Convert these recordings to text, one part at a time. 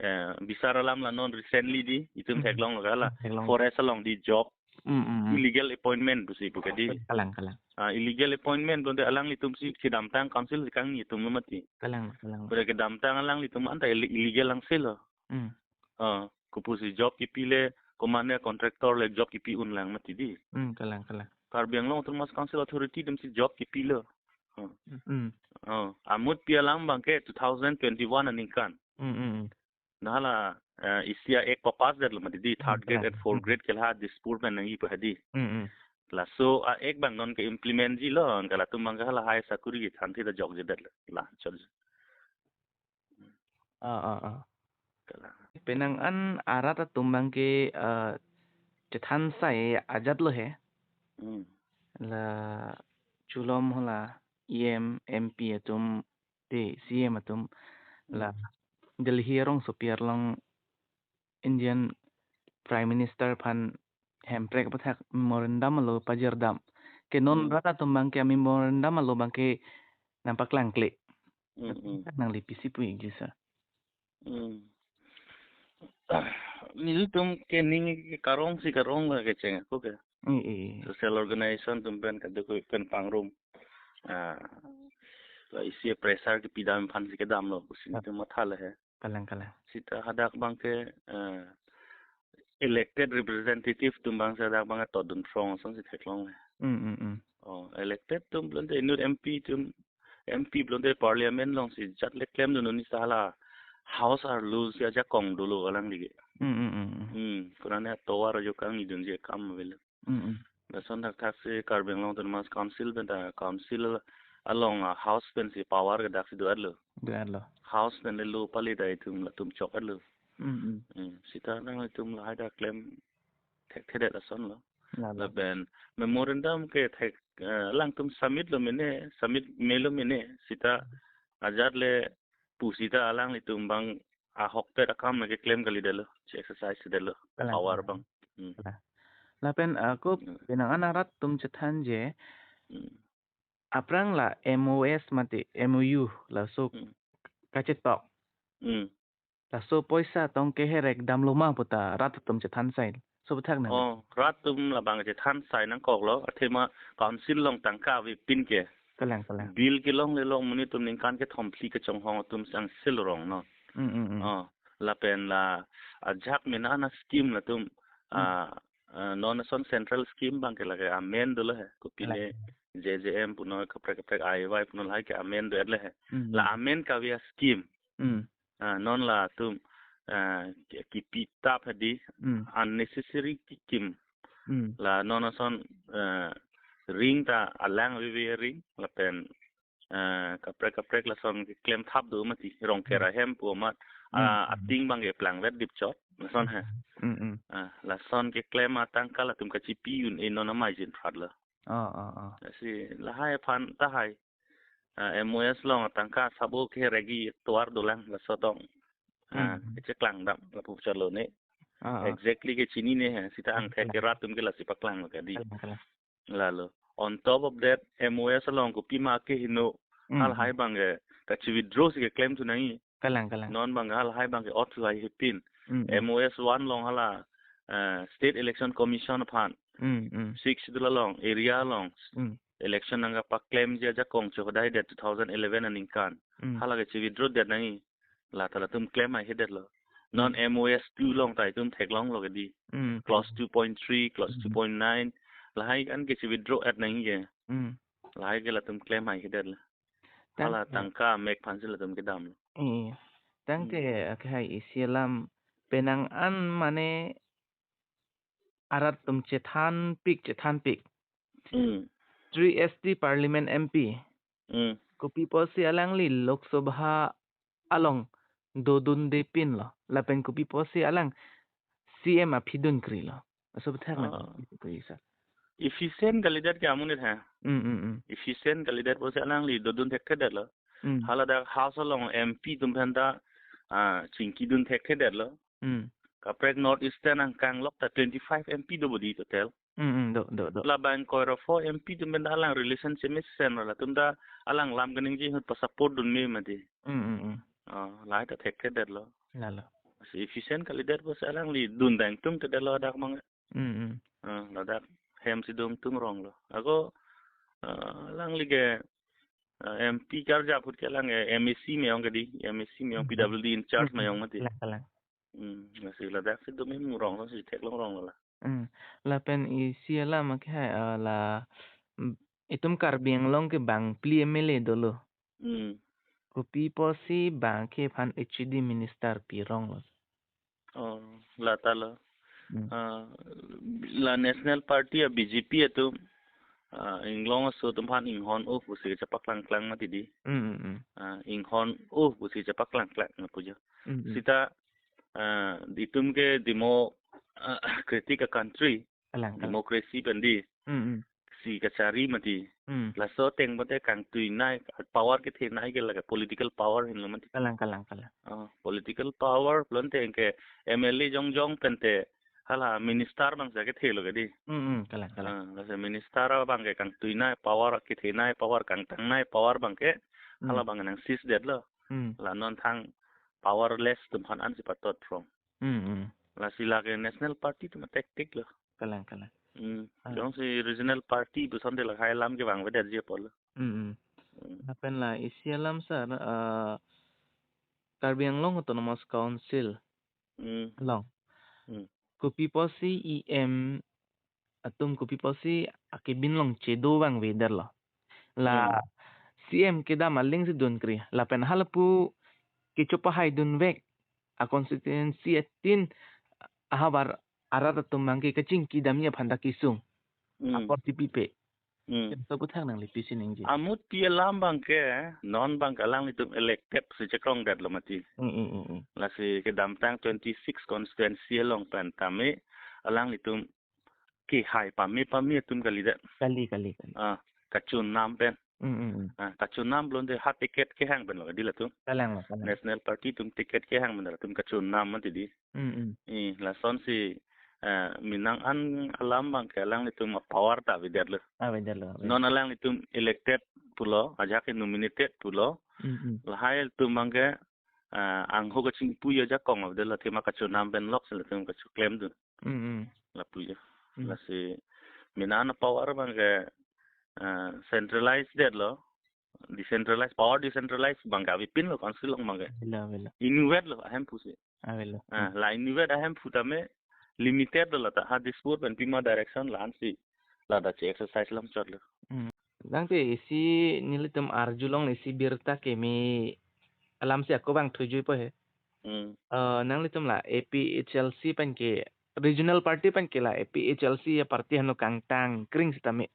Bisara lam la non recently di itum theklong la la forest along di job illegal appointment busi bukadi kalang illegal appointment donde alang litum si kidam tang council kang itum mati kalang pada kidam tang alang litum anta illegal lang selo kupusi job kipile komanda kontraktor le job kipi un lang mati di kalang Karbi Anglong termas council authority dem si job kipile amut pialang bangke 2021 aninkan nahala isia ek papas dar lamadi di third grade and fourth grade kelha dispur men nangi pahadi la so ek bang non ke implement ji lo kala tum bang hala hai sakuri ki thanthi da jog je dar la chol kala penang an arata tumbang ke chethan sai ajat lo he la chulom hola em mp atum de cm atum la Delhi rong sopiar long Indian Prime Minister Phan hemprek pathak memorandum lo pajardam ke non rata tumbang ke memorandum lo bangke nampak langkle nang lipisi pu igisa ni tum ke ning ke karong si karong la ke cheng ko ke social organization tum pen ka de ko pen pangrum la isi pressure ke pidam phan si ke dam lo usin tum matha la hai kalang sita hadak bang ke elected representative tum bang sa dak bang to dun from song si theklong elected tum blonde inut mp blonde parliament long si chat le claim dun ni sala house are lose ya ja kong dulu alang dige kurane towar jo kang ni dun je kam vel son dak thak se Karbi Anglong termas council benda council along house pen si power ga dak si do adlo house pen le lo pali dai tum la tum chok adlo sita nang tum la haida claim thek thede la son lo la ben memorandum ke thek lang tum submit melo mene sita ajar le pusita alang li tum bang a hokte akam ke claim kali delo exercise delo power bang la pen aku benang anarat tum chethan je aprang la MOS mati MOU la so kachet tok la so poisa tong ke herek dam loma puta rat tum chethan sai so bathak na rat tum la bang chethan sai nang kok lo athema council long tangka wi pin ke kalang bill ke long le long muni tum ning kan ke thompli ke chong hong tum sang sil rong no la pen la ajak mina na scheme la tum non son central scheme bang ke lage amen do le ko pile JJM puno kapre IY puno lai ke amen do le la amen ka via scheme non la tum ki pita phadi unnecessary kim la non son ring ta alang vi ring la pen kapre la son claim thap do mati rong kera hem pu mat ating bang e plang vet dip chot la son ha la son ke claim atang kala tum ka chi pi un e non mai jin phat la si la hai phan ta hai MOS long atang ka sabo ke regi tuar dolang la sotong che klang dam la pu chalo ne exactly ke chini ne hai sita ang thek ke rat tum ke la si paklang ka di lalo on top of that MOS long ko pima ke hino hal hai bang ka chi withdraw si ke claim tu nai kalang non bang hal hai bang ke authorize hipin MOS 1 long hala state election commission phan 6 dula long area long election nanga pa claim je ja kong cho dai det 2011 aning kan hala ke chi withdraw det nai la tala tum claim ai hedet lo non MOS 2 long tai tum thek long lo ke di clause 2.3 clause 2.9 la hai an ke chi withdraw at nai ye la hai ke la tum claim ai hedet la hala tangka mek phan se la tum ke dam tang ke khai isilam penang an mane arat tum chethan pik 3SD parliament MP kopi posi alang li lok sabha along dodun de pin lo la pen kopi posi alang CM aphidun kri lo so bathak na ko isa efficient kandidat ke amunit ha efficient kandidat posi alang li dodun thek thek lo hala da house along MP tum phanda chingki dun thek thek lo kaprek north eastern ang kang lok ta 25 MP do bodi total do la ban ko ro 4 MP tum ben alang relationship mis sen la tum da alang lam ganing ji hut support dun me mati lai ta thek thek lo lalo efficient kali der bos alang li dun dang tum te lo dak mang lo dak hem si dum tum rong lo ako lang li ge MP Karja put ke lang MEC me ong gadi MEC me ong PWD in charge me ong mati nasi lo dak si dum im rong lo si tek long rong lo la la pen isi la mak hai la itum Karbi Anglong ke bang pli MLA dolo kopi posi bang ke Aphan HD minister pirong lo la ta lo la national party a BJP itu Anglong so tumhan inghon busi cepak lang klang mati di inghon busi cepak lang klang ngapuja sita ditum ke demo kritik a country demokrasi pendi si kacari mati la so teng mate kang tui nai power ke the nai ke laga political power hin lo mati kalang political power plon teng ke MLA jong pente hala minister bang sa ke the lo gadi kalang la se minister bang ke kang tui nai power ke the nai power kang tang nai power bang ke hala bang nang sis det lo la non thang powerless tum han an si patot from la sila ke national party tum tek lo kalang jong si regional party bu son de la hai lam ke bang ve der je pol apen la isi alam sar Karbi Anglong Autonomous Council long kopi posi atum kopi posi akibin long chedo bang weder lo la CM keda maling si don kri la pen halpu kichopa hai dun vek a constituency atin ahabar arat atum mangke kaching kidamnya phanda kisung apor tipipe so buthang nang lipi siningji amut pia lam bang ke non bang kalang itu elected si cekrong dat lo mati la si ke damtang 26 constituency long pan tame alang itu ki hai pami tum kali kacun nam pen kacun nam belum de hat tiket ke hang ben lo di la tum national party tum tiket ke hang ben la tum kacun nam mati di la son si minang an alam bang ke alang itu ma power ta vider lo non alang itu elected pulo aja ke nominated pulo la hai tu mangke ang ho kacing puya ja kong of de la tema kacun nam ben lok se la tum kacun claim du la puya la si minana power bang ke centralized det lo decentralized power decentralized bang ga pin lo council long bang ke inuvet lo ahem pusi la inuvet ahem futame limited lo ta ha dispute ben pima direction lan si la da che exercise lam chot lo dang te isi nilitum arjulong isi birta ke mi alam si ako bang thujui po he nang litum la APHLC pan ke regional party pan ke la APHLC ya party hanu kangtang kring sitame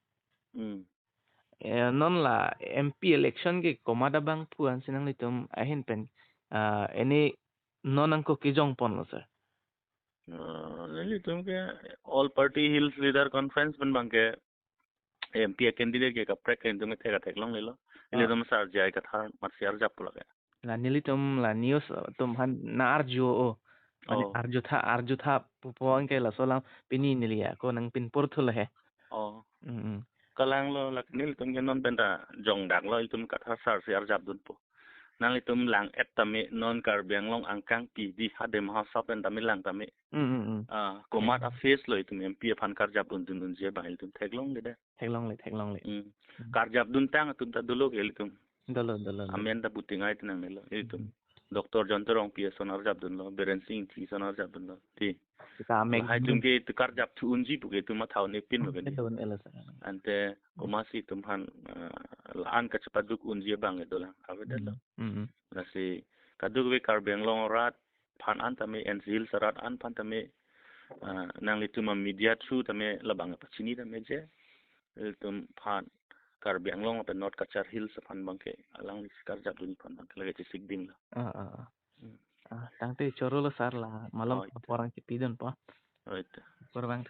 non la MP election ke komada bang puan sinang litum ahin pen any non angko kijong pon lo sir litum ke all party hills leader conference ben bang ke MP candidate ke kaprek ke tum thega theklong le lo ile tum sar jai ka thar marsiar jap pula ke la nilitum la news tum han na arjo mane arju tha pupuan ke la solam pini nilia ko nang pin porthul he kalang lo lak nil tum ke non benda jong dak lo itum ka thar sar siar jap dun po nang itum lang et tami non Karbi Anglong angkang pi di hade mahasab en tami lang tami komat a face lo itum MP Aphan karjab dun je bang itum theklong le karjab dun tang tum ta dulu ke itum dolo amen da butingai tinang le lo itum Dr. Jontorong pi sonar jab dun lo Beren Singh thi sonar jab dun lo ti hai tum ke karjab thu unji pu ke tum thau ne pin lo ke ante komasi tum han laan ka cepaduk unji bang itu lah aveda lo nasi kaduk we Karbi Anglong rat phan an tame en zil sarat an phan tame nang litum media through tame labang pachini tame je litum phan Karbi Anglong pe not kachar hills phan bangke alang karjab dun phan bangke lagi sigding lo tangte chorolo sar la malam orang cipidon po oit korang